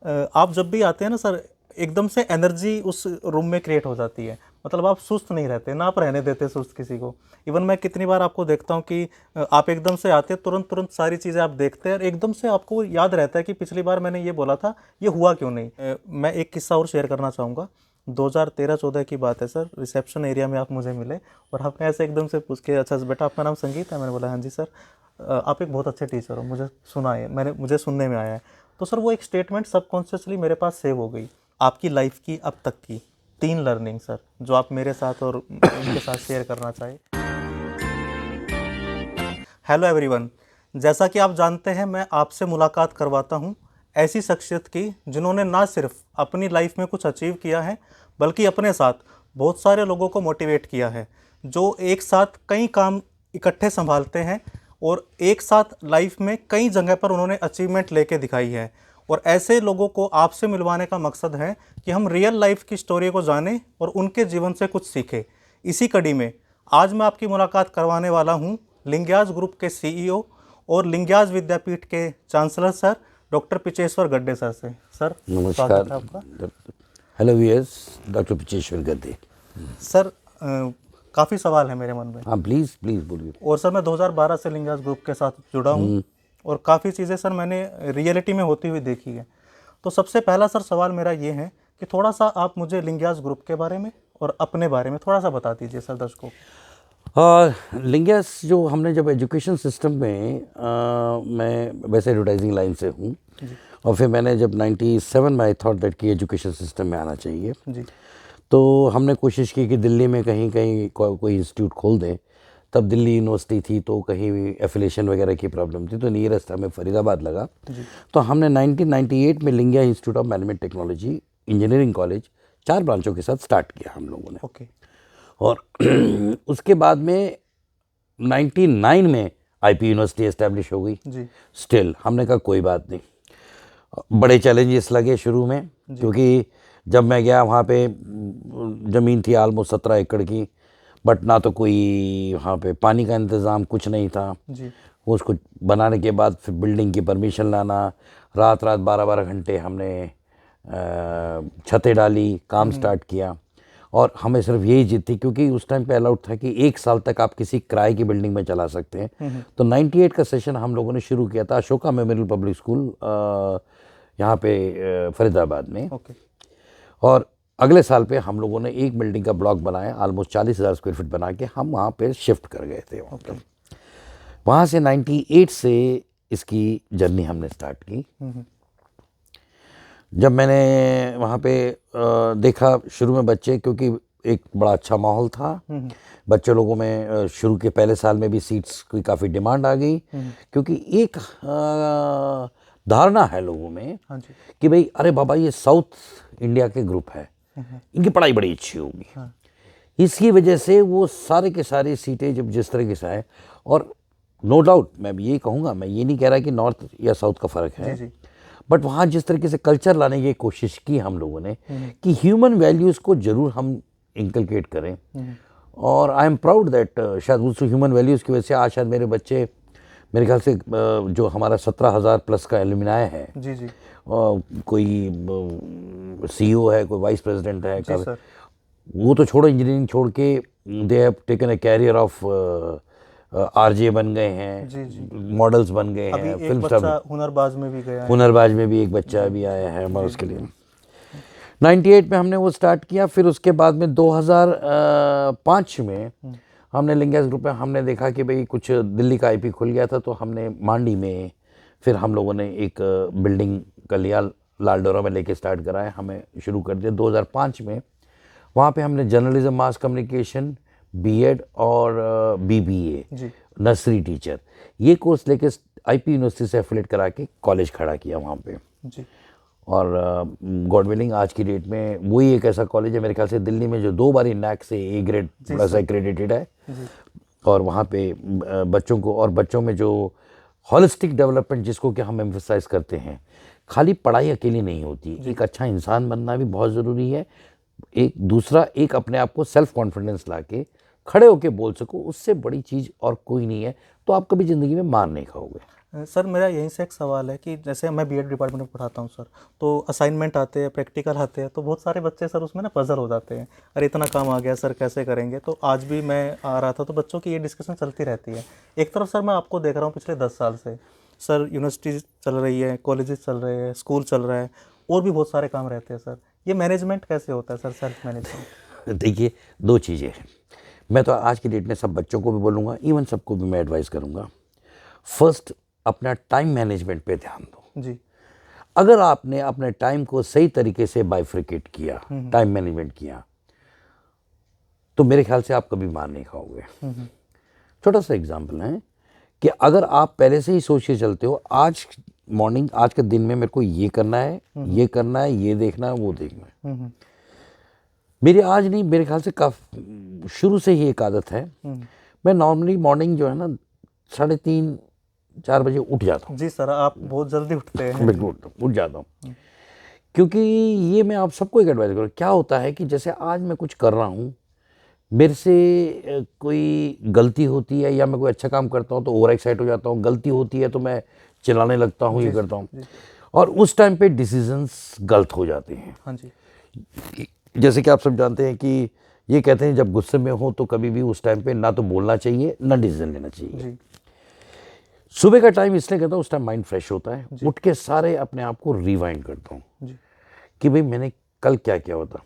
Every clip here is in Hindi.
आप जब भी आते हैं ना सर, एकदम से एनर्जी उस रूम में क्रिएट हो जाती है। मतलब आप सुस्त नहीं रहते ना, आप रहने देते सुस्त किसी को। इवन मैं कितनी बार आपको देखता हूँ कि आप एकदम से आते हैं, तुरंत तुरंत सारी चीज़ें आप देखते हैं और एकदम से आपको याद रहता है कि पिछली बार मैंने ये बोला था, ये हुआ क्यों नहीं। मैं एक किस्सा और शेयर करना चाहूँगा। 2013-14 की बात है सर, रिसेप्शन एरिया में आप मुझे मिले और आपने ऐसे एकदम से पूछ के, अच्छा बेटा आपका नाम संगीत है? मैंने बोला हाँ जी सर। आप एक बहुत अच्छे टीचर हो, मुझे सुना है, मुझे सुनने में आया है। तो सर वो एक स्टेटमेंट सबकॉन्शियसली मेरे पास सेव हो गई। आपकी लाइफ की अब तक की 3 लर्निंग सर, जो आप मेरे साथ और उनके साथ शेयर करना चाहें। हेलो एवरीवन, जैसा कि आप जानते हैं मैं आपसे मुलाकात करवाता हूं ऐसी शख्सियत की जिन्होंने ना सिर्फ अपनी लाइफ में कुछ अचीव किया है, बल्कि अपने साथ बहुत सारे लोगों को मोटिवेट किया है, जो एक साथ कई काम इकट्ठे संभालते हैं और एक साथ लाइफ में कई जगह पर उन्होंने अचीवमेंट लेके दिखाई है। और ऐसे लोगों को आपसे मिलवाने का मकसद है कि हम रियल लाइफ की स्टोरी को जानें और उनके जीवन से कुछ सीखें। इसी कड़ी में आज मैं आपकी मुलाकात करवाने वाला हूं लिंग्याज ग्रुप के सीईओ और लिंग्याज विद्यापीठ के चांसलर सर डॉक्टर पिचेश्वर गड्डे सर से। सर नमस्कार। स्वागत है आपका। हेलो वियर्स, डॉक्टर पिचेश्वर गड्डे। सर काफ़ी सवाल है मेरे मन में। हाँ प्लीज़ प्लीज़ बोलिए। और सर मैं 2012 से लिंग्याज ग्रुप के साथ जुड़ा हूँ और काफ़ी चीज़ें सर मैंने रियलिटी में होती हुई देखी है। तो सबसे पहला सर सवाल मेरा ये है कि थोड़ा सा आप मुझे लिंग्याज ग्रुप के बारे में और अपने बारे में थोड़ा सा बता दीजिए सर दर्शकों को। लिंग्यास जो हमने जब एजुकेशन सिस्टम में मैं वैसे एडवर्टाइजिंग लाइन से हूँ और फिर मैंने जब 97 में आई थॉट दैट कि एजुकेशन सिस्टम में आना चाहिए जी। तो हमने कोशिश की कि दिल्ली में कहीं कहीं कोई इंस्टीट्यूट खोल दें। तब दिल्ली यूनिवर्सिटी थी तो कहीं भी एफिलेशन वगैरह की प्रॉब्लम थी, तो नियरेस्ट हमें फरीदाबाद लगा। तो हमने 1998 में Lingaya's institute of management technology engineering college 4 ब्रांचों के साथ स्टार्ट किया हम लोगों ने। ओके। और उसके बाद में 99 में आईपी यूनिवर्सिटी एस्टेब्लिश हो गई। जी। स्टिल हमने कहा कोई बात नहीं, बड़े चैलेंजेस लगे शुरू में, क्योंकि जब मैं गया वहाँ पे ज़मीन थी ऑलमोस्ट 17 एकड़ की, बट ना तो कोई वहाँ पे पानी का इंतज़ाम, कुछ नहीं था जी। उसको बनाने के बाद फिर बिल्डिंग की परमिशन लाना, रात 12-12 घंटे हमने छतें डाली, काम स्टार्ट किया। और हमें सिर्फ यही जिद थी क्योंकि उस टाइम पे अलाउड था कि 1 साल तक आप किसी किराए की बिल्डिंग में चला सकते हैं। तो 98 का सेशन हम लोगों ने शुरू किया था अशोका मेमोरियल पब्लिक स्कूल यहाँ पे फरीदाबाद में। ओके। और अगले साल पे हम लोगों ने एक बिल्डिंग का ब्लॉक बनाया, ऑलमोस्ट 40,000 स्क्वायर फीट बना के हम वहाँ पे शिफ्ट कर गए थे। वहाँ से 98 से इसकी जर्नी हमने स्टार्ट की। जब मैंने वहाँ पे देखा शुरू में बच्चे, क्योंकि एक बड़ा अच्छा माहौल था, बच्चे लोगों में शुरू के पहले साल में भी सीट्स की काफ़ी डिमांड आ गई, क्योंकि एक धारणा है लोगों में कि भाई अरे बाबा ये साउथ इंडिया के ग्रुप है, इनकी पढ़ाई बड़ी अच्छी होगी। इसकी वजह से वो सारे के सारे सीटें जब जिस तरह से आए, और नो डाउट मैं ये कहूँगा, मैं ये नहीं कह रहा कि नॉर्थ या साउथ का फ़र्क है, बट वहाँ जिस तरीके से कल्चर लाने की कोशिश की हम लोगों ने कि ह्यूमन वैल्यूज़ को ज़रूर हम इंकलकेट करें। और आई एम प्राउड दैट शायद उस ह्यूमन वैल्यूज़ की वजह से आज शायद मेरे बच्चे, मेरे ख्याल से जो हमारा 17,000 प्लस का एलुमनाई है, जी जी, कोई सीईओ है, कोई वाइस प्रेसिडेंट है, वो तो छोड़ो, इंजीनियरिंग छोड़ के they have taken a carrier of RJ बन गए हैं, मॉडल्स बन गए हैं, फिल्म स्टार, हुनरबाज में भी गया है। हुनरबाज में भी एक बच्चा भी आया है हमारा उसके लिए। 98 में हमने वो स्टार्ट किया। फिर उसके बाद में 2005 में हमने लिंग्यास ग्रुप में हमने देखा कि भाई कुछ दिल्ली का आईपी खुल गया था, तो हमने मांडी में फिर हम लोगों ने एक बिल्डिंग का लिया, लालडोरा में लेके स्टार्ट कराया, हमें शुरू कर दिया 2005 में। वहाँ पे हमने जर्नलिज्म, मास कम्युनिकेशन, बीएड और बीबीए, नर्सरी टीचर, ये कोर्स लेके आईपी यूनिवर्सिटी से एफिलेट करा के कॉलेज खड़ा किया वहाँ पे जी। और गॉड विलिंग आज की डेट में वही एक ऐसा कॉलेज है मेरे ख्याल से दिल्ली में जो 2 बार नैक से ए ग्रेड प्लस एक्रेडिटेड है। और वहाँ पे बच्चों को, और बच्चों में जो हॉलिस्टिक डेवलपमेंट जिसको कि हम एम्फसाइज करते हैं, खाली पढ़ाई अकेली नहीं होती, एक अच्छा इंसान बनना भी बहुत ज़रूरी है। एक दूसरा, एक अपने आप को सेल्फ कॉन्फिडेंस लाके खड़े होके बोल सको, उससे बड़ी चीज़ और कोई नहीं है, तो आप कभी ज़िंदगी में मार नहीं खाओगे। सर मेरा यहीं से एक सवाल है कि जैसे मैं बीएड डिपार्टमेंट में पढ़ाता हूँ सर, तो असाइनमेंट आते हैं, प्रैक्टिकल आते हैं, तो बहुत सारे बच्चे सर उसमें ना पजल हो जाते हैं, अरे इतना काम आ गया सर कैसे करेंगे। तो आज भी मैं आ रहा था तो बच्चों की ये डिस्कशन चलती रहती है। एक तरफ सर मैं आपको देख रहा हूँ पिछले 10 साल से सर यूनिवर्सिटी चल रही है, कॉलेजेस चल रहे हैं, स्कूल चल रहा है, और भी बहुत सारे काम रहते हैं सर। ये मैनेजमेंट कैसे होता है सर, सेल्फ मैनेजमेंट? देखिए, दो चीज़ें हैं। मैं तो आज की डेट में सब बच्चों को भी बोलूँगा, इवन सबको भी मैं एडवाइस करूँगा, फर्स्ट अपना टाइम मैनेजमेंट पे ध्यान दो। जी अगर आपने अपने टाइम को सही तरीके से बाइफ्रिकेट किया, टाइम मैनेजमेंट किया, तो मेरे ख्याल से आप कभी मार नहीं खाओगे। छोटा सा एग्जाम्पल है कि अगर आप पहले से ही सोच के चलते हो, आज मॉर्निंग, आज के दिन में मेरे को ये करना है, ये करना है, ये देखना है, वो देखना है। मेरी आज नहीं, मेरे ख्याल से काफ़ी शुरू से ही एक आदत है, मैं नॉर्मली मॉर्निंग जो है ना 3:30-4 बजे उठ जाता हूँ। जी सर, आप बहुत जल्दी उठते हैं। बिल्कुल उठ जाता हूँ, क्योंकि ये मैं आप सबको एक एडवाइस करूँ। क्या होता है कि जैसे आज मैं कुछ कर रहा हूँ, मेरे से कोई गलती होती है या मैं कोई अच्छा काम करता हूँ तो ओवर एक्साइट हो जाता हूँ, गलती होती है तो मैं चिल्लाने लगता हूँ, ये करता हूँ, और उस टाइम पे डिसीजंस गलत हो जाते हैं। हाँ जी। जैसे कि आप सब जानते हैं कि ये कहते हैं जब गुस्से में हो तो कभी भी उस टाइम पे ना तो बोलना चाहिए ना डिसीजन लेना चाहिए। जी सुबह का टाइम इसलिए कहता हूँ, उस टाइम माइंड फ्रेश होता है, उठ के सारे अपने आप को रिवाइंड करता हूँ जी कि भाई मैंने कल क्या किया होता।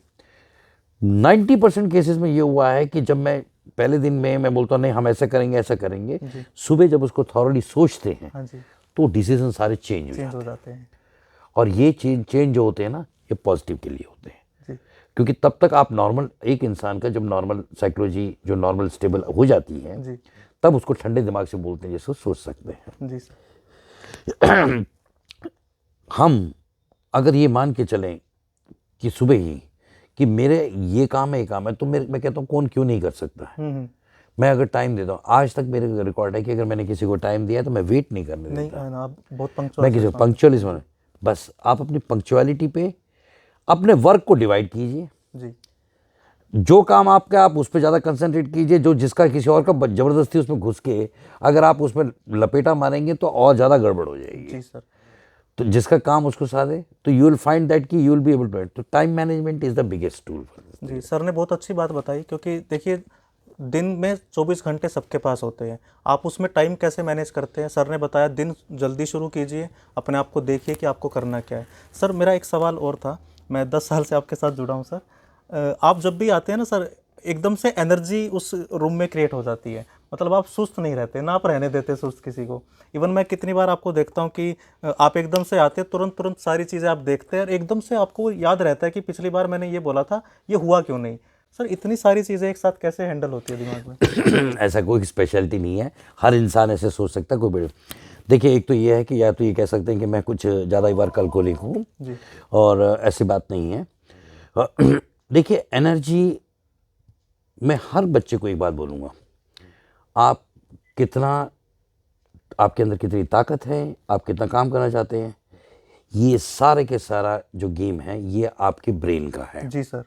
90% केसेस में ये हुआ है कि जब मैं पहले दिन में मैं बोलता हूँ नहीं हम ऐसा करेंगे ऐसा करेंगे, सुबह जब उसको थॉरली सोचते हैं हाँ जी, तो डिसीजन सारे चेंज हो जाते हैं। और ये चेंज जो होते हैं ना, ये पॉजिटिव के लिए होते हैं। जी क्योंकि तब तक आप नॉर्मल, एक इंसान का जब नॉर्मल साइकोलॉजी जो नॉर्मल स्टेबल हो जाती है, जी तब उसको ठंडे दिमाग से बोलते हैं, जैसे सोच सकते हैं। जी सर। हम अगर ये मान के चलें कि सुबह ही कि मेरे ये काम है, ये काम है, तो मैं कहता हूँ कौन क्यों नहीं कर सकता है। मैं अगर टाइम देता हूँ, आज तक मेरे रिकॉर्ड है कि अगर मैंने किसी को टाइम दिया है तो मैं वेट नहीं करने देता। नहीं, आप बहुत मैं पंक्चुअल। किसी को पंक्चुअलिज्म, बस आप अपनी पंक्चुअलिटी पे अपने वर्क को डिवाइड कीजिए। जी जो काम आपका, आप उस पर ज़्यादा कंसंट्रेट कीजिए। जो जिसका किसी और का ज़बरदस्ती उसमें घुस के अगर आप उसमें लपेटा मारेंगे तो और ज़्यादा गड़बड़ हो जाएगी। जी सर। तो जिसका काम उसको साथ है, तो यू विल फाइंड दैट कि you will be able to. तो time management is the biggest tool for this. जी सर ने बहुत अच्छी बात बताई, क्योंकि देखिए दिन में 24 घंटे सबके पास होते हैं, आप उसमें टाइम कैसे मैनेज करते हैं। सर ने बताया दिन जल्दी शुरू कीजिए, अपने आप को देखिए कि आपको करना क्या है। सर मेरा एक सवाल और था, मैं 10 साल से आपके साथ जुड़ा हूँ सर। आप जब भी आते हैं ना सर, एकदम से एनर्जी उस रूम में क्रिएट हो जाती है, मतलब आप सुस्त नहीं रहते, ना आप रहने देते सुस्त किसी को। इवन मैं कितनी बार आपको देखता हूँ कि आप एकदम से आते हैं, तुरंत सारी चीज़ें आप देखते हैं और एकदम से आपको याद रहता है कि पिछली बार मैंने ये बोला था, ये हुआ क्यों नहीं। सर इतनी सारी चीज़ें एक साथ कैसे हैंडल होती है दिमाग में? ऐसा कोई स्पेशलिटी नहीं है, हर इंसान ऐसे सोच सकता है, कोई बड़े। देखिए, एक तो ये है कि या तो ये कह सकते हैं कि मैं कुछ ज़्यादा ही वर्क अल्कोहलिक हूँ, और ऐसी बात नहीं है। देखिए, एनर्जी, मैं हर बच्चे को एक बात बोलूँगा, आप कितना, आपके अंदर कितनी ताकत है, आप कितना काम करना चाहते हैं, ये सारे के सारा जो गेम है ये आपके ब्रेन का है। जी सर।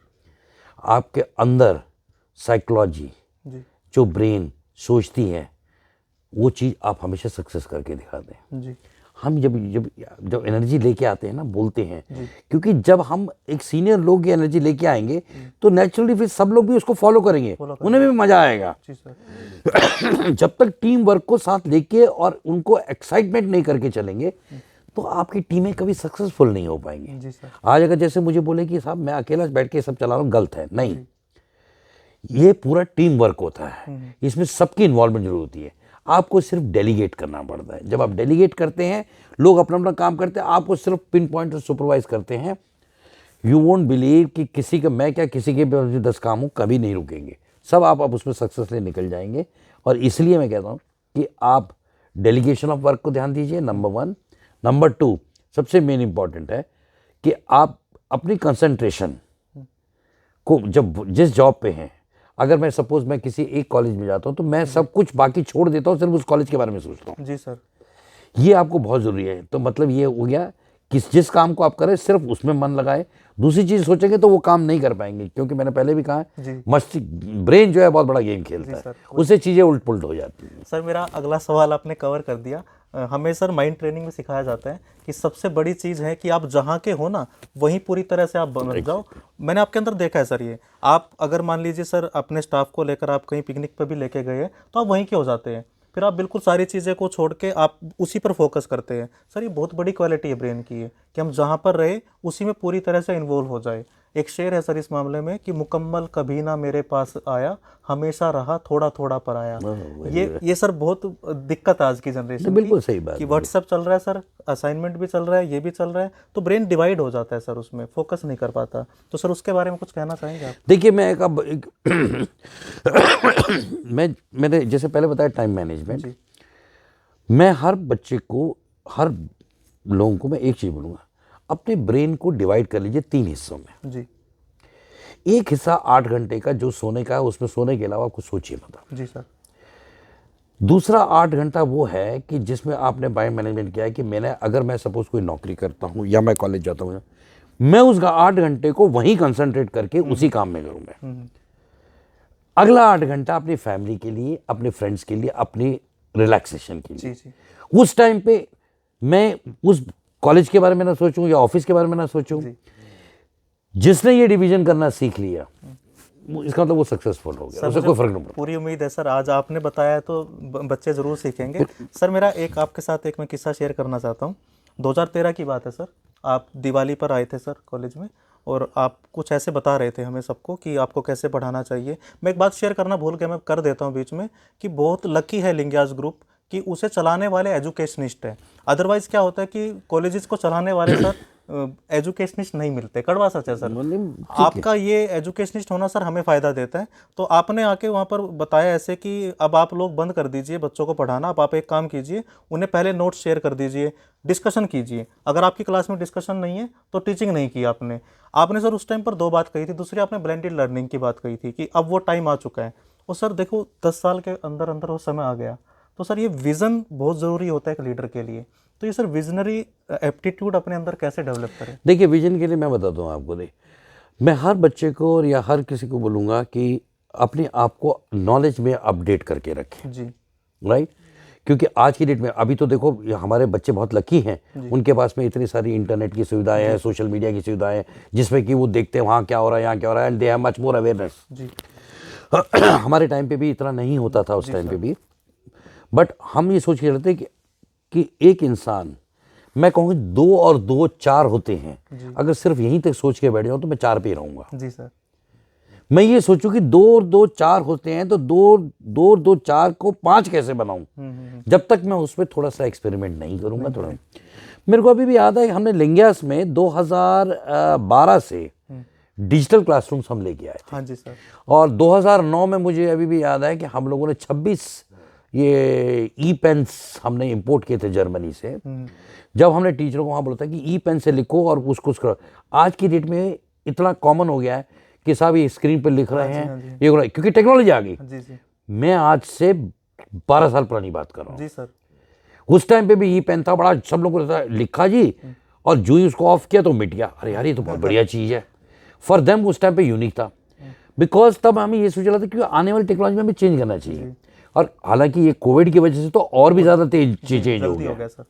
आपके अंदर साइकोलॉजी, जी जो ब्रेन सोचती है, वो चीज़ आप हमेशा सक्सेस करके दिखाते हैं। जी हम जब जब जब एनर्जी लेके आते हैं ना, बोलते हैं, क्योंकि जब हम एक सीनियर लोग की एनर्जी लेके आएंगे तो नेचुरली फिर सब लोग भी उसको फॉलो करेंगे, उन्हें भी मजा आएगा। जी सर। जब तक टीम वर्क को साथ लेके और उनको एक्साइटमेंट नहीं करके चलेंगे तो आपकी टीमें कभी सक्सेसफुल नहीं हो पाएंगी। जी सर। आज अगर जैसे मुझे बोले कि साहब मैं अकेला बैठ के सब चला रहा हूँ, गलत है। नहीं, ये पूरा टीम वर्क होता है, इसमें सबकी इन्वॉल्वमेंट जरूर होती है। आपको सिर्फ डेलीगेट करना पड़ता है। जब आप डेलीगेट करते हैं, लोग अपना अपना काम करते हैं, आपको सिर्फ पिन पॉइंट और सुपरवाइज करते हैं। यू वोंट बिलीव कि किसी का, मैं क्या किसी के 10 काम हो, कभी नहीं रुकेंगे, सब आप उसमें सक्सेसफुली निकल जाएंगे। और इसलिए मैं कहता हूँ कि आप डेलीगेशन ऑफ वर्क को ध्यान दीजिए, नंबर 1। नंबर 2, सबसे मेन इंपॉर्टेंट है कि आप अपनी कंसंट्रेशन को, जब जिस जॉब पे हैं, अगर मैं सपोज मैं किसी एक कॉलेज में जाता हूँ तो मैं सब कुछ बाकी छोड़ देता हूँ, सिर्फ उस कॉलेज के बारे में सोचता हूँ। जी सर। ये आपको बहुत ज़रूरी है। तो मतलब ये हो गया कि जिस काम को आप करें सिर्फ उसमें मन लगाए, दूसरी चीज़ सोचेंगे तो वो काम नहीं कर पाएंगे। क्योंकि मैंने पहले भी कहा है, मस्तिष्क, ब्रेन जो है बहुत बड़ा गेम खेलता है, उससे चीज़ें उलट पुलट हो जाती हैं। सर मेरा अगला सवाल आपने कवर कर दिया। हमें सर माइंड ट्रेनिंग में सिखाया जाता है कि सबसे बड़ी चीज़ है कि आप जहाँ के हो ना वहीं पूरी तरह से आप बन जाओ। मैंने आपके अंदर देखा है सर, ये आप अगर मान लीजिए सर अपने स्टाफ को लेकर आप कहीं पिकनिक पर भी लेके गए हैं तो आप वहीं के हो जाते हैं, फिर आप बिल्कुल सारी चीज़ें को छोड़ के आप उसी पर फोकस करते हैं। सर ये बहुत बड़ी क्वालिटी है ब्रेन की है कि हम जहाँ पर रहे उसी में पूरी तरह से इन्वॉल्व हो जाए। एक शेर है सर इस मामले में कि मुकम्मल कभी ना मेरे पास आया, हमेशा रहा थोड़ा थोड़ा पर आया। ये सर बहुत दिक्कत है आज की जनरेशन बिल्कुल की सही बात कि है। व्हाट्सएप चल रहा है सर, असाइनमेंट भी चल रहा है, ये भी चल रहा है, तो ब्रेन डिवाइड हो जाता है सर, उसमें फोकस नहीं कर पाता। तो सर उसके बारे में कुछ कहना चाहेंगे आप? देखिए मैं मैंने जैसे पहले बताया टाइम मैनेजमेंट, जी मैं हर बच्चे को, हर लोगों को मैं एक चीज़ बोलूँगा, अपने ब्रेन को डिवाइड कर लीजिए 3 हिस्सों में। जी एक हिस्सा 8 घंटे का जो सोने का है, उसमें सोने के अलावा आपको सोचिए मत। जी सर। दूसरा 8 घंटा वो है कि जिसमें आपने टाइम मैनेजमेंट किया है कि मैंने, अगर मैं सपोज कोई नौकरी करता हूँ या मैं कॉलेज जाता हूँ, मैं उसका 8 घंटे को वहीं कंसंट्रेट करके उसी काम में करूँगा। अगला 8 घंटा अपनी फैमिली के लिए, अपने फ्रेंड्स के लिए, अपनी रिलैक्सेशन के लिए। जी जी उस टाइम पे मैं उस कॉलेज के बारे में ना सोचूं या ऑफिस के बारे में ना सोचूं। जिसने ये डिवीजन करना सीख लिया, इसका मतलब वो सक्सेसफुल हो गया, उससे कोई फर्क नहीं पड़ता। पूरी उम्मीद है सर, आज आपने बताया तो बच्चे ज़रूर सीखेंगे। सर मेरा एक आपके साथ एक मैं किस्सा शेयर करना चाहता हूँ। 2013 की बात है सर, आप दिवाली पर आए थे सर कॉलेज में और आप कुछ ऐसे बता रहे थे हमें सबको कि आपको कैसे पढ़ाना चाहिए। मैं एक बात शेयर करना भूल गया, मैं कर देता हूँ बीच में, कि बहुत लकी है लिंगास ग्रुप कि उसे चलाने वाले एजुकेशनिस्ट हैं। अदरवाइज़ क्या होता है कि कॉलेजेस को चलाने वाले सर एजुकेशनिस्ट नहीं मिलते। कड़वा सच है सर। आपका ये एजुकेशनिस्ट होना सर हमें फ़ायदा देता है। तो आपने आके वहाँ पर बताया ऐसे कि अब आप लोग बंद कर दीजिए बच्चों को पढ़ाना, अब आप एक काम कीजिए, उन्हें पहले नोट्स शेयर कर दीजिए, डिस्कशन कीजिए। अगर आपकी क्लास में डिस्कशन नहीं है तो टीचिंग नहीं की आपने। आपने सर उस टाइम पर 2 बात कही थी। दूसरी आपने ब्लेंडेड लर्निंग की बात कही थी कि अब वो टाइम आ चुका है। और सर देखो 10 साल के अंदर अंदर वो समय आ गया। तो सर ये विज़न बहुत ज़रूरी होता है एक लीडर के लिए। तो ये सर विजनरी एप्टीट्यूड अपने अंदर कैसे डेवलप करें? देखिए विजन के लिए मैं बताता हूँ आपको, मैं हर बच्चे को और या हर किसी को बोलूँगा कि अपने आप को नॉलेज में अपडेट करके रखें। जी राइट, क्योंकि आज की डेट में अभी तो देखो हमारे बच्चे बहुत लकी हैं, उनके पास में इतनी सारी इंटरनेट की सुविधाएं हैं, सोशल मीडिया की सुविधाएं हैं, जिसमें कि वो देखते हैं वहाँ क्या हो रहा है, यहाँ क्या हो रहा है, and they have much more awareness. जी हमारे टाइम पे भी इतना नहीं होता था उस टाइम पे भी, बट हम ये सोच के रहते कि एक इंसान, मैं कहूँगी 2 और 2 4 होते हैं। अगर सिर्फ यहीं तक सोच के बैठ जाऊँ तो मैं 4 पे ही रहूँगा। जी सर। मैं ये सोचूं कि 2 और 2 4 होते हैं तो 2 और 2 4 को 5 कैसे बनाऊं, जब तक मैं उस पर थोड़ा सा एक्सपेरिमेंट नहीं करूंगा। थोड़ा मेरे को अभी भी याद है, हमने लिंगियास में 2012 से डिजिटल क्लासरूम्स हम लेके आए थे। हाँ जी सर। और 2009 में मुझे अभी भी याद है कि हम लोगों ने 26 ये ई पेन्स हमने इंपोर्ट किए थे जर्मनी से। जब हमने टीचरों को वहाँ बोला था कि ई पेन से लिखो और उसको करो। आज की डेट में इतना कॉमन हो गया है कि साहब ये स्क्रीन पर लिख रहे हैं, ये हो रहा है, क्योंकि टेक्नोलॉजी आ गई। जी जी मैं आज से 12 साल पुरानी बात कर रहा हूँ। जी सर। उस टाइम पे भी ई पेन था, बड़ा सब लोगों को लिखा जी, और जो ही उसको ऑफ किया तो मिट गया। अरे यार ये तो बहुत बढ़िया चीज़ है। फॉर देम उस टाइम पे यूनिक था, बिकॉज तब हमें ये सोचा था कि आने वाली टेक्नोलॉजी में हमें चेंज करना चाहिए। और हालांकि ये कोविड की वजह से तो और भी ज़्यादा तेज चेंज हो गया सर।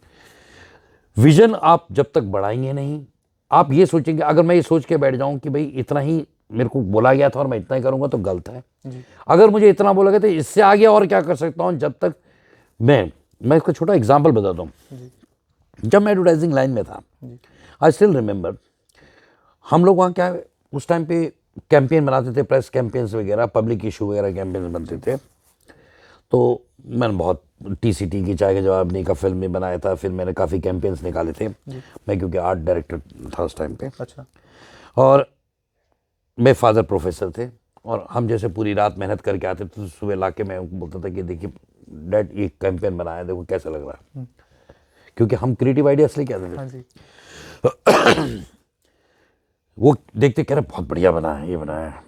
विजन आप जब तक बढ़ाएंगे नहीं, आप ये सोचेंगे, अगर मैं ये सोच के बैठ जाऊं कि भाई इतना ही मेरे को बोला गया था और मैं इतना ही करूंगा तो गलत है। अगर मुझे इतना बोला गया तो इससे आगे और क्या कर सकता हूं, जब तक मैं इसका छोटा एग्जांपल बताता हूं। जब मैं एडवर्टाइजिंग लाइन में था, आई स्टिल रिमेंबर, हम लोग वहाँ क्या उस टाइम पे कैंपेन बनाते थे, प्रेस कैंपेन्स वगैरह, पब्लिक इशू वगैरह कैंपेन बनते थे। तो मैंने बहुत TCT की चाय का जवाब नहीं का फिल्म में बनाया था, फिर मैंने काफ़ी कैंपेन्स निकाले थे। मैं क्योंकि आर्ट डायरेक्टर था उस टाइम पे। अच्छा। और मेरे फादर प्रोफेसर थे और हम जैसे पूरी रात मेहनत करके आते थे, तो सुबह ला के मैं उनको बोलता था कि देखिए डैड ये कैंपेन बनाया, देखो कैसा लग रहा है, क्योंकि हम क्रिएटिव आइडियाज लेके आते थे। हाँ जी। वो देखते कह रहे बहुत बढ़िया बना है, ये बनाया है।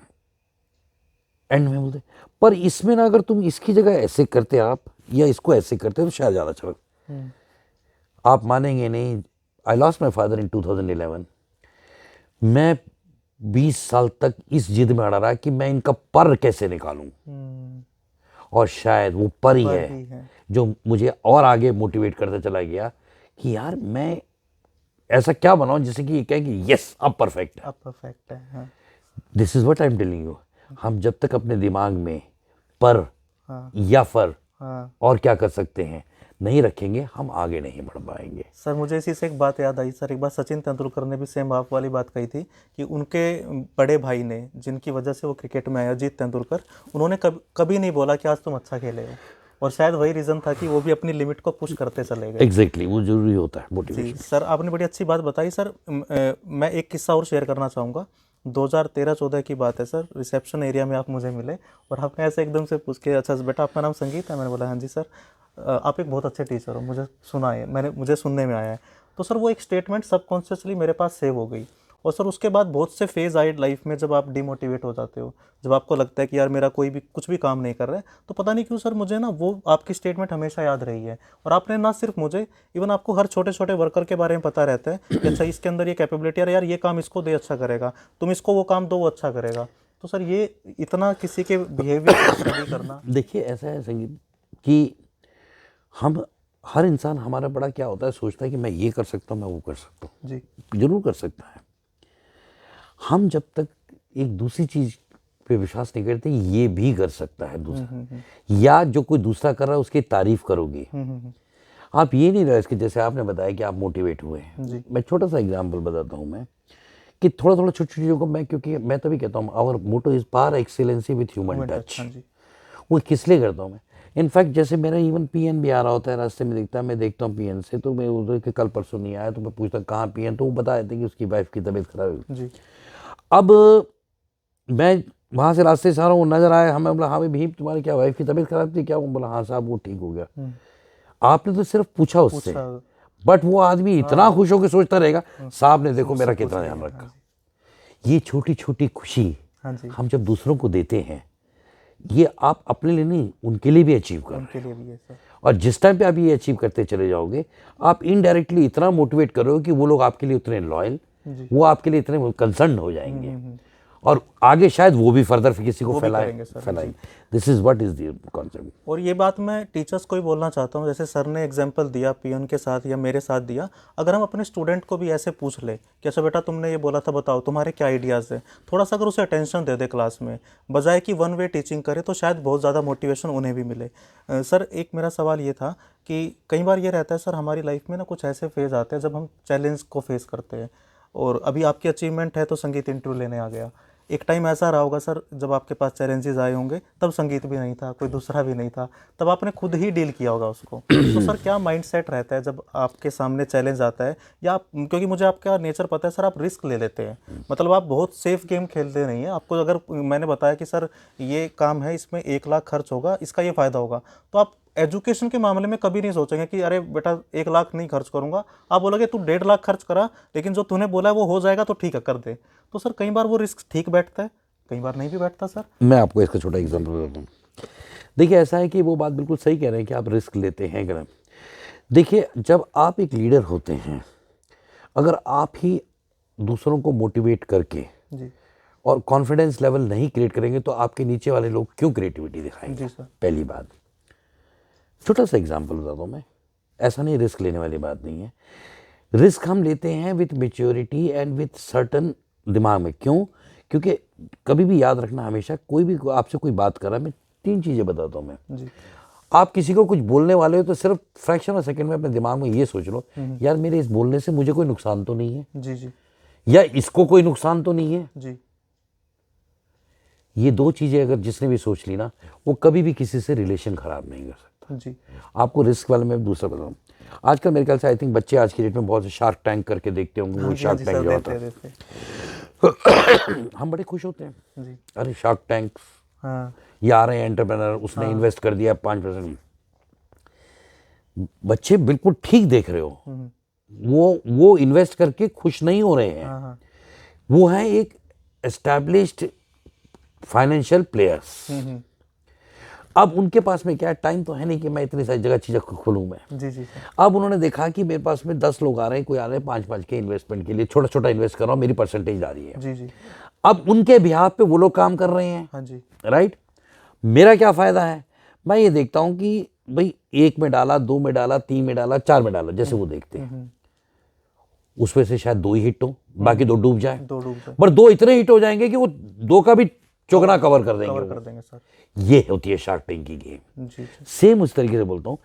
एंड में बोलते पर इसमें ना अगर तुम इसकी जगह ऐसे करते आप या इसको ऐसे करते तो शायद ज़्यादा अच्छा लगता। आप मानेंगे नहीं, I lost my father in 2011। मैं 20 साल तक इस जिद में अड़ा रहा कि मैं इनका पर कैसे निकालूं, और शायद वो पर ही पर है ही है। जो मुझे और आगे मोटिवेट करता चला गया कि यार मैं ऐसा क्या बनाऊं जिससे कि ये कहे कि यस अब परफेक्ट है। अब परफेक्ट है। हाँ this is what I am telling you. हम जब तक अपने दिमाग में पर हाँ या फर हाँ। और क्या कर सकते हैं नहीं रखेंगे, हम आगे नहीं बढ़ पाएंगे। सर मुझे इसी से एक बात याद आई सर, एक बार सचिन तेंदुलकर ने भी सेम आप वाली बात कही थी कि उनके बड़े भाई ने, जिनकी वजह से वो क्रिकेट में आए, अजीत तेंदुलकर, उन्होंने कभी नहीं बोला कि आज तुम अच्छा खेले हो, और शायद वही रीज़न था कि वो भी अपनी लिमिट को पुश करते चले गए। एग्जैक्टली वो जरूरी होता है जी मोटिवेशन। सर, आपने बड़ी अच्छी बात बताई सर। मैं एक किस्सा और शेयर करना चाहूँगा। 2013-14 की बात है सर, रिसेप्शन एरिया में आप मुझे मिले और आपने ऐसे एकदम से पूछ के, अच्छा बेटा आपका नाम संगीत है? मैंने बोला हाँ जी सर। आप एक बहुत अच्छे टीचर हो, मुझे सुनने में आया है। तो सर वो एक स्टेटमेंट सबकॉन्शियसली मेरे पास सेव हो गई। और सर उसके बाद बहुत से फेज़ आए लाइफ में जब आप डिमोटिवेट हो जाते हो, जब आपको लगता है कि यार मेरा कोई भी कुछ भी काम नहीं कर रहा है, तो पता नहीं क्यों सर मुझे ना वो आपकी स्टेटमेंट हमेशा याद रही है। और आपने ना सिर्फ मुझे, इवन आपको हर छोटे छोटे वर्कर के बारे में पता रहता है कि अच्छा इसके अंदर ये कैपेबिलिटी है, यार ये काम इसको दे अच्छा करेगा, तुम इसको वो काम दो वो अच्छा करेगा। तो सर ये इतना किसी के बिहेवियर को स्टडी करना। देखिए ऐसा है संगीत कि हम हर इंसान हमारा बड़ा क्या होता है, सोचता है कि मैं ये कर सकता हूँ, मैं वो कर सकता हूँ। जी जरूर कर सकता है। हम जब तक एक दूसरी चीज पे विश्वास नहीं करते ये भी कर सकता है दूसरा, या जो कोई दूसरा कर रहा है उसकी तारीफ करोगे। आप ये नहीं रहे कि जैसे आपने बताया कि आप मोटिवेट हुए हैं। मैं छोटा सा एग्जांपल बताता हूँ मैं कि थोड़ा थोड़ा छोटी चीज़ों को मैं, क्योंकि मैं तभी कहता हूँ our motto is power excellency with human touch. हाँ जी। वो किस लिए करता हूँ मैं? इनफैक्ट जैसे मेरा इवन पीएन भी आ रहा होता है रास्ते में, दिखता है, मैं देखता हूँ पीएन से, तो मैं उधर के कल परसों नहीं आया तो मैं पूछता कहाँ पीएन, तो वो बता देते कि उसकी वाइफ की तबीयत खराब है। जी अब मैं वहाँ से रास्ते से आ रहा हूँ, नजर आया, हमें बोला हाँ भाई भीम तुम्हारी क्या वाइफ की तबीयत खराब थी क्या? वो बोला हाँ साहब वो ठीक हो गया। आपने तो सिर्फ पूछा उससे, बट वो आदमी इतना खुश होकर सोचता रहेगा साहब ने देखो मेरा कितना ध्यान रखा। ये छोटी छोटी खुशी हम जब दूसरों को देते हैं, ये आप अपने लिए नहीं उनके लिए भी अचीव कर रहे हैं। और जिस टाइम पे आप ये अचीव करते चले जाओगे, आप इनडायरेक्टली इतना मोटिवेट करोगे कि वो लोग आपके लिए उतने लॉयल, वो आपके लिए इतने कंसर्न हो जाएंगे और आगे शायद वो भी फर्दर किसी को फैलाएंगे। This is what is the concept. और ये बात मैं टीचर्स को ही बोलना चाहता हूँ, जैसे सर ने एग्जांपल दिया पीएन के साथ या मेरे साथ दिया, अगर हम अपने स्टूडेंट को भी ऐसे पूछ ले कि अच्छा बेटा तुमने ये बोला था, बताओ तुम्हारे क्या आइडियाज़ है, थोड़ा सा अगर उसे अटेंशन दे दे क्लास में, बजाय कि वन वे टीचिंग करे, तो शायद बहुत ज़्यादा मोटिवेशन उन्हें भी मिले। सर एक मेरा सवाल ये था कि कई बार ये रहता है सर हमारी लाइफ में ना कुछ ऐसे फेज़ आते हैं जब हम चैलेंज को फेस करते हैं, और अभी आपकी अचीवमेंट है तो संगीत इंटरव्यू लेने आ गया। एक टाइम ऐसा रहा होगा सर जब आपके पास चैलेंजेस आए होंगे, तब संगीत भी नहीं था, कोई दूसरा भी नहीं था, तब आपने खुद ही डील किया होगा उसको। तो सर क्या माइंडसेट रहता है जब आपके सामने चैलेंज आता है, या आप, क्योंकि मुझे आपका नेचर पता है सर, आप रिस्क ले लेते हैं, मतलब आप बहुत सेफ गेम खेलते नहीं हैं। आपको अगर मैंने बताया कि सर ये काम है, इसमें 1 लाख खर्च होगा, इसका ये फ़ायदा होगा, तो आप एजुकेशन के मामले में कभी नहीं सोचेंगे कि अरे बेटा 1 लाख नहीं खर्च करूंगा, आप बोलोगे तू 1.5 लाख खर्च करा, लेकिन जो तूने बोला है वो हो जाएगा तो ठीक है कर दे। तो सर कई बार वो रिस्क ठीक बैठता है, कई बार नहीं भी बैठता सर। मैं आपको इसका छोटा एग्जांपल देता हूँ। देखिए ऐसा है कि वो बात बिल्कुल सही कह रहे हैं कि आप रिस्क लेते हैं गलत। देखिए जब आप एक लीडर होते हैं, अगर आप ही दूसरों को मोटिवेट करके जी और कॉन्फिडेंस लेवल नहीं क्रिएट करेंगे तो आपके नीचे वाले लोग क्यों क्रिएटिविटी दिखाएंगे? जी सर। पहली बात, छोटा सा एग्जांपल बताता हूँ मैं, ऐसा नहीं रिस्क लेने वाली बात नहीं है। रिस्क हम लेते हैं with maturity and with certain दिमाग में। क्यों? क्योंकि कभी भी याद रखना, हमेशा कोई भी आपसे कोई बात कर रहा है, मैं 3 चीज़ें बताता हूँ मैं जी। आप किसी को कुछ बोलने वाले हो तो सिर्फ फ्रैक्शन ऑफ सेकंड में अपने दिमाग में ये सोच लो यार मेरे इस बोलने से मुझे कोई नुकसान तो नहीं है, जी जी या इसको कोई नुकसान तो नहीं है। जी। ये 2 चीज़ें अगर जिसने भी सोच ली ना, वो कभी भी किसी से रिलेशन खराब नहीं कर सकता। जी आपको रिस्क वाले में दूसरा बताऊँ, आजकल मेरे ख्याल से आई थिंक बच्चे आज की डेट में बहुत से शार्क टैंक करके देखते होंगे। वो शार्क टैंक जो होता है हम बड़े खुश होते हैं जी। अरे शार्क टैंक, हाँ ये आ रहे हैं एंटरप्रेनर, उसने इन्वेस्ट कर दिया 5%। बच्चे बिल्कुल ठीक देख रहे हो, वो इन्वेस्ट करके खुश नहीं हो रहे हैं। हाँ वो है एक एस्टैब्लिश्ड फाइनेंशियल प्लेयर्स। अब उनके पास में क्या टाइम तो है नहीं कि मैं इतनी सारी जगह चीज़ें खोलूँ मैं। जी जी अब उन्होंने देखा कि मेरे पास में 10 लोग आ रहे हैं, कोई आ रहे हैं 5-5 के इन्वेस्टमेंट के लिए, छोटा छोटा इन्वेस्ट कर रहा हूँ, मेरी परसेंटेज आ रही है। जी जी। अब उनके बिहाफ पे वो लोग काम कर रहे हैं। हाँ जी। राइट। मेरा क्या फ़ायदा है? मैं ये देखता हूँ कि भाई 1 में डाला, 2 में डाला, 3 में डाला, 4 में डाला, जैसे वो देखते हैं, उसमें से शायद 2 ही हिट हो, बाकी 2 डूब जाए। 2 डूब जाए, पर 2 इतने हिट हो जाएंगे कि वो 2 का भी चौगना कवर कर देंगे कवर वो। कर देंगे सर। ये होती है शार्क टैंक की गेम। जी जी। सेम उस तरीके से बोलता हूँ,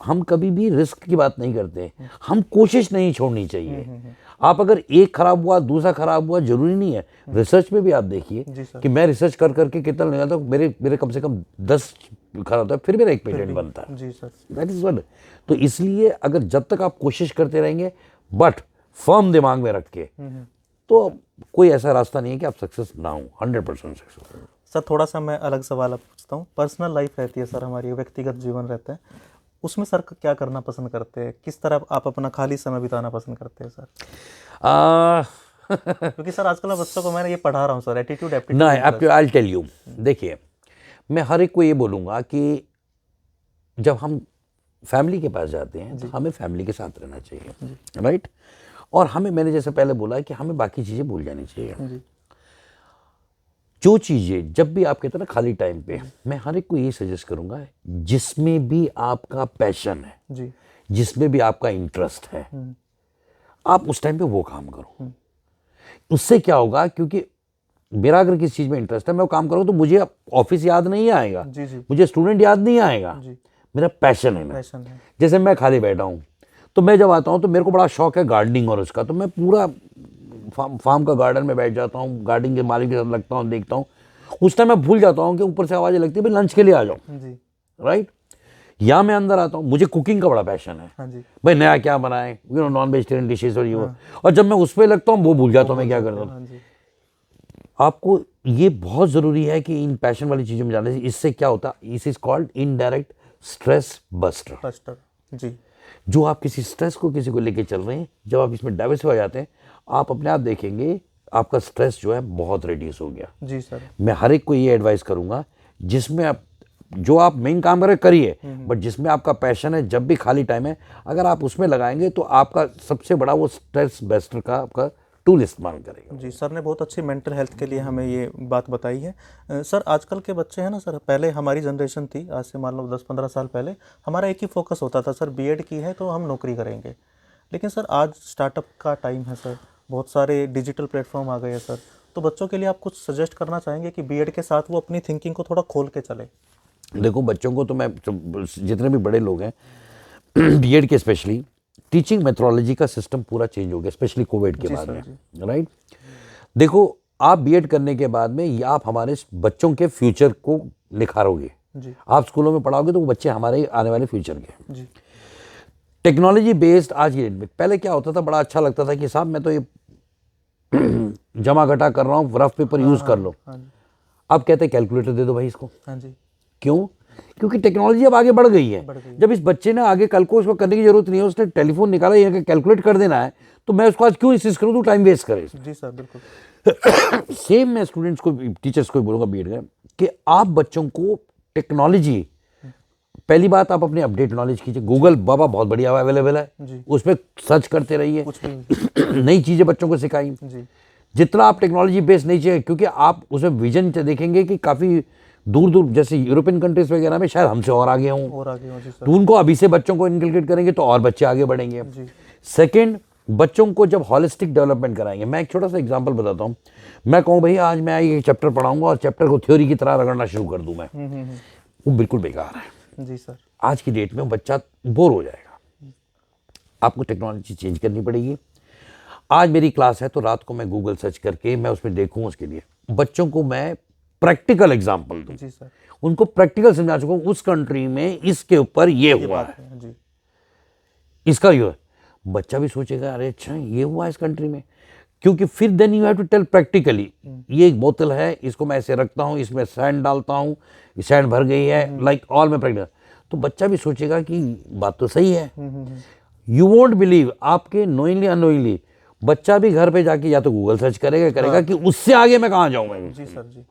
हम कभी भी रिस्क की बात नहीं करते, हम कोशिश नहीं छोड़नी चाहिए। आप अगर एक खराब हुआ, दूसरा खराब हुआ, जरूरी नहीं है। रिसर्च में भी आप देखिए जी सर। कि मैं रिसर्च कर करके कितना निकालता हूँ, मेरे कम से कम 10 खराब होता है, फिर मेरा एक पेटेंट बनता है। जी सर। That is one. तो इसलिए अगर जब तक आप कोशिश करते रहेंगे, बट फर्म दिमाग में रख के, तो कोई ऐसा रास्ता नहीं है कि आप सक्सेस ना हो। 100% सक्सेस। सर थोड़ा सा मैं अलग सवाल अब पूछता हूँ। पर्सनल लाइफ रहती है सर, हमारी व्यक्तिगत जीवन रहता है, उसमें सर क्या करना पसंद करते हैं? किस तरह आप अपना खाली समय बिताना पसंद करते हैं सर? क्योंकि सर आजकल मैं बच्चों को, मैं ये पढ़ा रहा हूँ सर, एटीट्यूड ना, एप्टीट्यूड। आई टेल यू, देखिए मैं हर एक को ये बोलूँगा कि जब हम फैमिली के पास जाते हैं तो हमें फैमिली के साथ रहना चाहिए, राइट। और हमें, मैंने जैसे पहले बोला कि हमें बाकी चीज़ें भूल जानी चाहिए। जो चीज़ें जब भी आप कहते हैं ना खाली टाइम पे, मैं हर एक को ये सजेस्ट करूँगा, जिसमें भी आपका पैशन है जी। जिसमें भी आपका इंटरेस्ट है, आप उस टाइम पे वो काम करो। उससे क्या होगा, क्योंकि मेरा अगर किसी चीज़ में इंटरेस्ट है, मैं वो काम करूँ तो मुझे ऑफिस याद नहीं आएगा, जी जी। मुझे स्टूडेंट याद नहीं आएगा, जी। मेरा पैशन है ना। पैशन है। जैसे मैं खाली बैठा हूँ, तो मैं जब आता हूँ तो मेरे को बड़ा शौक है गार्डनिंग और उसका, तो मैं पूरा फार्म का गार्डन में बैठ जाता हूँ, गार्डनिंग के मालिक के साथ लगता हूँ, देखता हूँ। उस टाइम मैं भूल जाता हूँ कि ऊपर से आवाज़ें लगती है भाई लंच के लिए आ जाओ, जी। राइट। या मैं अंदर आता हूँ, मुझे कुकिंग का बड़ा पैशन है, हाँ जी। भाई नया क्या बनाए, नॉन वेजिटेरियन डिशेज और ये वो। और जब मैं उस पर लगता हूँ वो भूल जाता हूँ मैं क्या करता हूँ। हाँ जी। आपको ये बहुत ज़रूरी है कि इन पैशन वाली चीज़ों में जाने से, इससे क्या होता है, this is called indirect stress buster. Buster. जी। जो आप किसी स्ट्रेस को किसी को लेके चल रहे हैं, जब आप इसमें डाइवर्सिफाई हो जाते हैं, आप अपने आप देखेंगे आपका स्ट्रेस जो है बहुत रिड्यूस हो गया। जी सर। मैं हर एक को ये एडवाइस करूंगा, जिसमें आप, जो आप मेन काम करें करिए, बट जिसमें आपका पैशन है, जब भी खाली टाइम है, अगर आप उसमें लगाएंगे तो आपका सबसे बड़ा वो स्ट्रेस बस्टर का आपका टूल इस्तेमाल करेगा। जी सर ने बहुत अच्छी मेंटल हेल्थ के लिए हमें ये बात बताई है। सर आजकल के बच्चे हैं ना सर, पहले हमारी जनरेशन थी, आज से मान लो 10-15 साल पहले हमारा एक ही फोकस होता था सर, बीएड की है तो हम नौकरी करेंगे। लेकिन सर आज स्टार्टअप का टाइम है सर, बहुत सारे डिजिटल प्लेटफॉर्म आ गए हैं सर, तो बच्चों के लिए आप कुछ सजेस्ट करना चाहेंगे कि बीएड के साथ वो अपनी थिंकिंग को थोड़ा खोल के चले? देखो बच्चों को तो मैं, जितने भी बड़े लोग हैं बीएड के स्पेशली, टीचिंग मेथोडोलॉजी का सिस्टम पूरा चेंज हो गया, स्पेशली कोविड के बाद में, राइट। देखो आप बीएड करने के बाद में ये आप हमारे बच्चों के फ्यूचर को निखारोगे। जी। आप स्कूलों में पढ़ाओगे तो वो बच्चे हमारे आने वाले फ्यूचर के। जी। टेक्नोलॉजी बेस्ड आज की डेट में, पहले क्या होता था, बड़ा अच्छा लगता था कि साहब मैं तो ये जमा घटा कर रहा हूँ, रफ पेपर यूज कर लो। हाँ जी। अब कहते हैं कैलकुलेटर दे दो भाई इसको। हाँ जी। क्यों? क्योंकि टेक्नोलॉजी अब आगे बढ़ गई है। बढ़ गई। जब इस बच्चे ने आगे कल को उसको करने की जरूरत नहीं है, उसने टेलीफोन निकाला, ये कैलकुलेट कर देना है, तो मैं उसको आज क्यों इंसिस्ट करूँ, तू टाइम वेस्ट करे। जी सर बिल्कुल। सेम मैं स्टूडेंट्स को, टीचर्स को बोलूंगा बीएड में, कि आप बच्चों को टेक्नोलॉजी, पहली बात आप अपनी अपडेट नॉलेज कीजिए, गूगल बाबा बहुत बढ़िया अवेलेबल है, उसमें सर्च करते रहिए, नई चीजें बच्चों को सिखाई। जी। जितना आप टेक्नोलॉजी बेस्ड नहीं चाहिए, क्योंकि आप उसमें विजन देखेंगे कि काफी दूर दूर, जैसे यूरोपियन कंट्रीज वगैरह में शायद हमसे और आगे हों, और आगे हो। जी सर। तो उनको अभी से बच्चों को इनकलकेट करेंगे तो और बच्चे आगे बढ़ेंगे। जी। सेकंड, बच्चों को जब हॉलिस्टिक डेवलपमेंट कराएंगे, मैं एक छोटा सा एग्जांपल बताता हूँ, मैं कहूँ भाई आज मैं एक चैप्टर पढ़ाऊंगा और चैप्टर को थ्योरी की तरह रगड़ना शुरू कर दूं मैं, वो बिल्कुल बेकार है। जी सर। आज की डेट में बच्चा बोर हो जाएगा, आपको टेक्नोलॉजी चेंज करनी पड़ेगी। आज मेरी क्लास है तो रात को मैं गूगल सर्च करके मैं उसमें देखूं, उसके लिए बच्चों को मैं प्रैक्टिकल एग्जांपल दूं, जी सर। उनको प्रैक्टिकल समझा चुका हूं, उस कंट्री में इसके ऊपर ये हुआ है, जी। इसका ये, बच्चा भी सोचेगा अरे अच्छा ये हुआ इस कंट्री में, क्योंकि फिर then you have to tell practically, ये एक बोतल है, इसको मैं ऐसे रखता हूँ, इसमें सैंड डालता हूँ, सैंड भर गई है, लाइक ऑल में प्रैक्टिकल, तो बच्चा भी सोचेगा कि बात तो सही है। यू वोंट बिलीव, आपके नोइंगली अनोइंगली बच्चा भी घर पे जाके या तो गूगल सर्च करेगा कि उससे आगे मैं कहाँ जाऊंगा। जी सर। जी।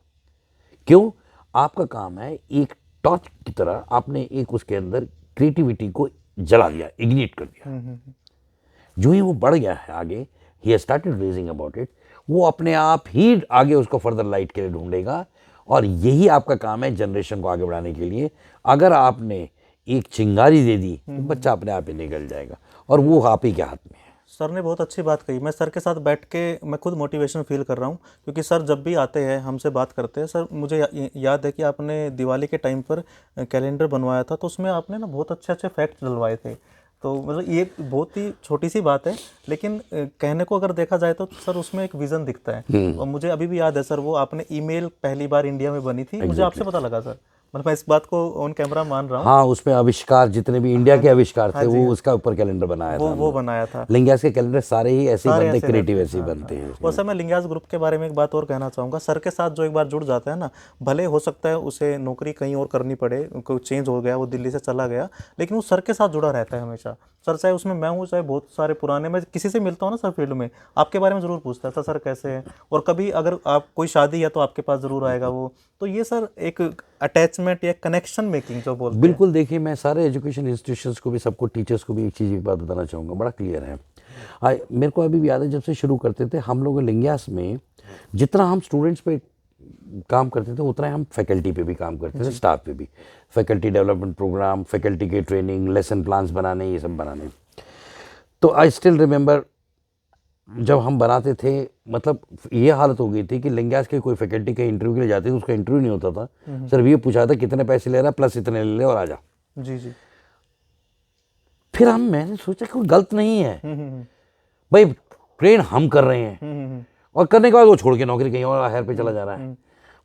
क्यों? आपका काम है एक टॉर्च की तरह, आपने एक उसके अंदर क्रिएटिविटी को जला दिया, इग्निट कर दिया। जो ही वो बढ़ गया है आगे, he has started raising about it, वो अपने आप ही आगे उसको फर्दर लाइट के लिए ढूंढेगा और यही आपका काम है जनरेशन को आगे बढ़ाने के लिए। अगर आपने एक चिंगारी दे दी तो बच्चा अपने आप ही निकल जाएगा, और वो आप ही के हाथ में है। सर ने बहुत अच्छी बात कही। मैं सर के साथ बैठ के मैं खुद मोटिवेशन फील कर रहा हूँ, क्योंकि सर जब भी आते हैं हमसे बात करते हैं, सर मुझे याद है कि आपने दिवाली के टाइम पर कैलेंडर बनवाया था, तो उसमें आपने ना बहुत अच्छे अच्छे फैक्ट डलवाए थे। तो मतलब ये बहुत ही छोटी सी बात है, लेकिन कहने को अगर देखा जाए तो सर उसमें एक विज़न दिखता है। और मुझे अभी भी याद है सर, वो आपने ईमेल पहली बार इंडिया में बनी थी, मुझे आपसे पता लगा सर। मतलब मैं इस बात को ऑन कैमरा मान रहा हूँ। हाँ, उसमें आविष्कार जितने भी इंडिया के आविष्कार थे वो उसका ऊपर कैलेंडर बनाया था। वो बनाया था। लिंग्यास के कैलेंडर सारे ही ऐसे ही सारे बनते, ऐसे क्रिएटिव रहते ऐसे ही हैं। बनते हैं। और सर मैं लिंग्यास ग्रुप के बारे में एक बात और कहना चाहूँगा। सर के साथ जो एक बार जुड़ जाता है ना, भले हो सकता है उसे नौकरी कहीं और करनी पड़े, कोई चेंज हो गया, वो दिल्ली से चला गया, लेकिन वो सर के साथ जुड़ा रहता है हमेशा। सर चाहे उसमें मैं हूँ, चाहे बहुत सारे पुराने, मैं किसी से मिलता हूँ ना सर फील्ड में, आपके बारे में ज़रूर पूछता था सर कैसे हैं, और कभी अगर आप कोई शादी है तो आपके पास ज़रूर आएगा वो। तो ये सर एक अटैचमेंट या कनेक्शन मेकिंग जो बोलते हैं। बिल्कुल। देखिए, मैं सारे एजुकेशन इंस्टीट्यूशंस को भी, सबको, टीचर्स को भी एक चीज़, एक बात बताना चाहूँगा, बड़ा क्लियर है। मेरे को अभी भी याद है, जब से शुरू करते थे हम लोग लिंग्यास में, जितना हम स्टूडेंट्स पे काम करते थे उतना ही हम फैकल्टी पे भी काम करते थे, स्टाफ पे भी। फैकल्टी डेवलपमेंट प्रोग्राम, फैकल्टी के ट्रेनिंग, लेसन प्लान्स बनाने, ये सब बनाने। तो आई स्टिल रिमेंबर जब हम बनाते थे, मतलब ये हालत हो गई थी कि लिंग्यास के कोई फैकल्टी के इंटरव्यू के लिए जाते थे, उसका इंटरव्यू नहीं होता था, सिर्फ ये पूछा था कितने पैसे ले रहा है, प्लस इतने ले ले और आ जा। जी जी। फिर मैंने सोचा कोई गलत नहीं है भाई, ट्रेन हम कर रहे हैं, और करने के बाद वो छोड़ के नौकरी कहीं और हायर पे चला जा रहा है।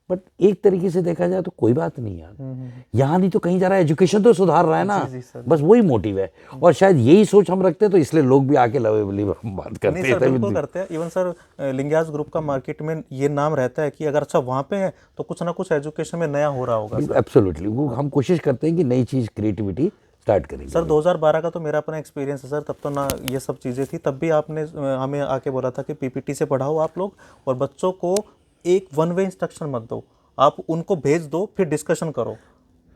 बट एक तरीके से देखा जाए तो कोई बात नहीं यार, यहाँ नहीं तो कहीं जा रहा है, एजुकेशन तो सुधार रहा है ना। जी सर। बस वही मोटिव है, और शायद यही सोच हम रखते हैं, तो इसलिए लोग भी आके लवेबली बात करते नहीं सर, बिल्कुल करते हैं। इवन सर लिंग्यास ग्रुप का मार्केट में ये नाम रहता है कि अगर अच्छा वहाँ पे है तो कुछ ना कुछ एजुकेशन में नया हो रहा होगा। एब्सोल्युटली, वो हम कोशिश करते हैं कि नई चीज़, क्रिएटिविटी स्टार्ट करेंगे। सर 2012 का तो मेरा अपना एक्सपीरियंस है सर, तब तो ना ये सब चीज़ें थी, तब भी आपने हमें आके बोला था कि पीपीटी से पढ़ाओ आप लोग, और बच्चों को एक वन वे इंस्ट्रक्शन मत दो, आप उनको भेज दो, फिर डिस्कशन करो।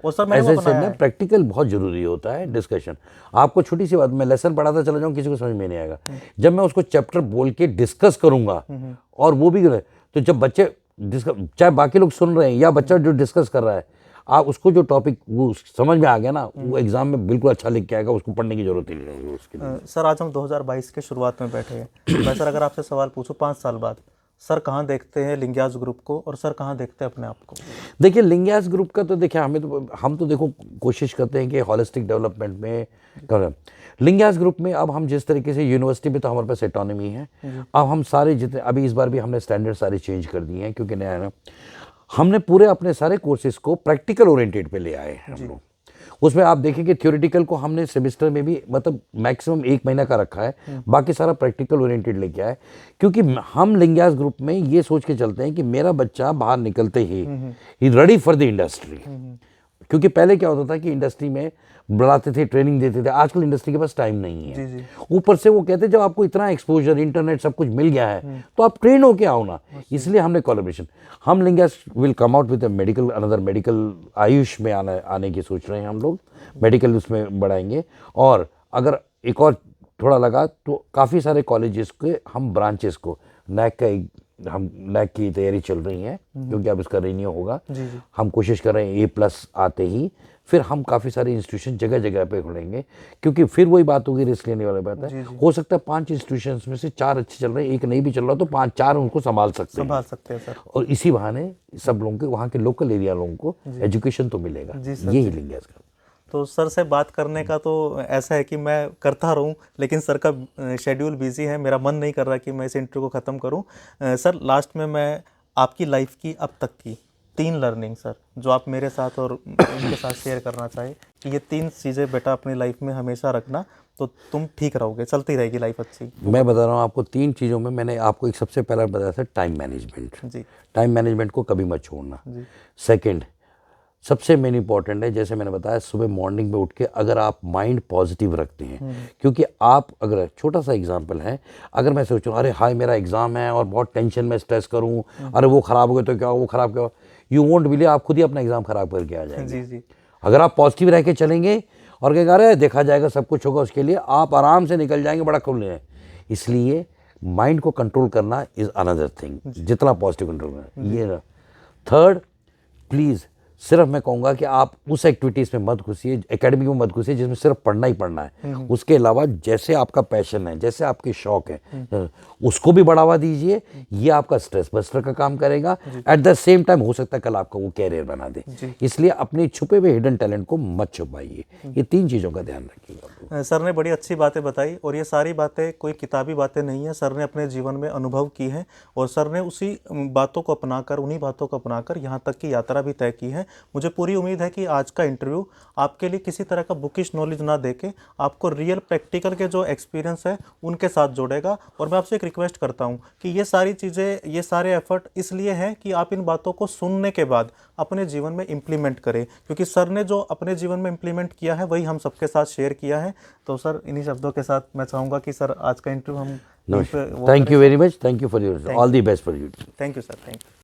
और सर मैंने वो ऐसे बनाया ना है। प्रैक्टिकल बहुत जरूरी होता है, डिस्कशन। आपको छोटी सी बात, मैं लेसन पढ़ाता चला जाऊँ, किसी को समझ में नहीं आएगा, जब मैं उसको चैप्टर बोल के डिस्कस करूंगा, और वो भी, तो जब बच्चे डिस्कस, चाहे बाकी लोग सुन रहे हैं या बच्चा जो डिस्कस कर रहा है, आप उसको जो टॉपिक वो समझ में आ गया ना, वो एग्जाम में बिल्कुल अच्छा लिख के आएगा, उसको पढ़ने की जरूरत ही नहीं है उसके लिए। सर आज हम 2022 के शुरुआत में बैठे हैं। मैं सर अगर आपसे सवाल पूछूं 5 साल बाद, सर कहाँ देखते हैं लिंग्यास ग्रुप को, और सर कहाँ देखते हैं अपने आप को? देखिए, लिंग्यास ग्रुप का तो देखिए, हम तो देखो कोशिश करते हैं कि हॉलिस्टिक डेवलपमेंट में करें। लिंग्यास ग्रुप में अब हम जिस तरीके से, यूनिवर्सिटी में तो हमारे पास ऑटोनॉमी है, अब हम सारे जितने, अभी इस बार भी हमने स्टैंडर्ड सारे चेंज कर दिए हैं, क्योंकि नया ना, हमने पूरे अपने सारे कोर्सेज को प्रैक्टिकल ओरिएंटेड पे ले आए हैं हम लोग। उसमें आप देखेंगे थ्योरेटिकल को हमने सेमेस्टर में भी, मतलब मैक्सिमम 1 महीना का रखा है, बाकी सारा प्रैक्टिकल ओरिएंटेड लेके आए, क्योंकि हम लिंग्यास ग्रुप में ये सोच के चलते हैं कि मेरा बच्चा बाहर निकलते ही रेडी फॉर द इंडस्ट्री। क्योंकि पहले क्या होता था कि इंडस्ट्री में बुलाते थे, ट्रेनिंग देते थे, आजकल इंडस्ट्री के पास टाइम नहीं है। ऊपर से वो कहते जब आपको इतना एक्सपोजर, इंटरनेट सब कुछ मिल गया है तो आप ट्रेन होके आओ ना। इसलिए हमने कोलैबोरेशन, हम Lingaya's will come out with medical, another medical, Ayush में आने की सोच रहे हैं हम लोग, मेडिकल उसमें बढ़ाएंगे। और अगर एक और थोड़ा लगा तो काफ़ी सारे कॉलेजेस के हम ब्रांचेस को, नैक का हम नैक की तैयारी चल रही है, क्योंकि अब इसका रिन्यू होगा। हम कोशिश कर रहे हैं A+ आते ही फिर हम काफ़ी सारे इंस्टीट्यूशन जगह जगह पे खोलेंगे, क्योंकि फिर वही बात होगी, रिस्क लेने वाली बात है। हो सकता है 5 इंस्टीट्यूशंस में से 4 अच्छे चल रहे हैं, एक नहीं भी चल रहा, तो 5-4 उनको संभाल सकते हैं सर। और इसी बहाने सब लोगों के, वहाँ के लोकल एरिया लोगों को एजुकेशन तो मिलेगा। यही लिंग्यास का। तो सर से बात करने का तो ऐसा है कि मैं करता रहूं, लेकिन सर का शेड्यूल बिजी है, मेरा मन नहीं कर रहा कि मैं इस इंटरव्यू को ख़त्म करूं। सर लास्ट में मैं आपकी लाइफ की अब तक की 3 लर्निंग सर, जो आप मेरे साथ और उनके साथ शेयर करना चाहें कि ये 3 चीज़ें बेटा अपनी लाइफ में हमेशा रखना, तो तुम ठीक रहोगे, चलती रहेगी लाइफ अच्छी। मैं बता रहा हूँ आपको 3 चीज़ों में, मैंने आपको एक सबसे पहला बताया था, टाइम मैनेजमेंट। जी। टाइम मैनेजमेंट को कभी मत छोड़ना। सेकंड, सबसे मेन इंपॉर्टेंट है, जैसे मैंने बताया, सुबह मॉर्निंग में उठ के अगर आप माइंड पॉजिटिव रखते हैं, क्योंकि आप, अगर छोटा सा एग्जांपल है, अगर मैं सोचूं अरे हाय मेरा एग्जाम है और बहुत टेंशन में स्ट्रेस करूं, अरे वो खराब हो गया तो क्या, वो खराब क्या, यू वोंट बिलीव, आप खुद ही अपना एग्जाम खराब करके आ जाएंगे। अगर आप पॉजिटिव रह के चलेंगे और क्या, अरे देखा जाएगा, सब कुछ होगा, उसके लिए आप आराम से निकल जाएंगे, बड़ा खुल है। इसलिए माइंड को कंट्रोल करना इज अनदर थिंग, जितना पॉजिटिव कंट्रोल करना। ये थर्ड, प्लीज़ सिर्फ मैं कहूँगा कि आप उस एक्टिविटीज़ में मत घुसिए, एकेडमी में मत घुसिए जिसमें सिर्फ पढ़ना ही पढ़ना है। उसके अलावा जैसे आपका पैशन है, जैसे आपके शौक है, उसको भी बढ़ावा दीजिए। ये आपका स्ट्रेस बस्टर का काम करेगा। एट द सेम टाइम हो सकता है कल आपका वो कैरियर बना दे। इसलिए अपने छुपे हुए हिडन टैलेंट को मत छुपाइए। ये 3 चीज़ों का ध्यान रखिएगा। सर ने बड़ी अच्छी बातें बताई और ये सारी बातें कोई किताबी बातें नहीं है, सर ने अपने जीवन में अनुभव की हैं और सर ने उसी बातों को अपनाकर, उन्हीं बातों को अपनाकर यहाँ तक की यात्रा भी तय की है। मुझे पूरी उम्मीद है कि आज का इंटरव्यू आपके लिए किसी तरह का बुकिश नॉलेज ना देके आपको रियल प्रैक्टिकल के जो एक्सपीरियंस है उनके साथ जोड़ेगा। और मैं आपसे एक रिक्वेस्ट करता हूँ कि ये सारी चीज़ें, ये सारे एफर्ट इसलिए हैं कि आप इन बातों को सुनने के बाद अपने जीवन में इम्प्लीमेंट करें, क्योंकि सर ने जो अपने जीवन में इम्प्लीमेंट किया है वही हम सबके साथ शेयर किया है। तो सर इन्हीं शब्दों के साथ मैं चाहूँगा कि सर आज का इंटरव्यू हम thank you very much. Thank you for your all the best for you. Thank you sir, thank you.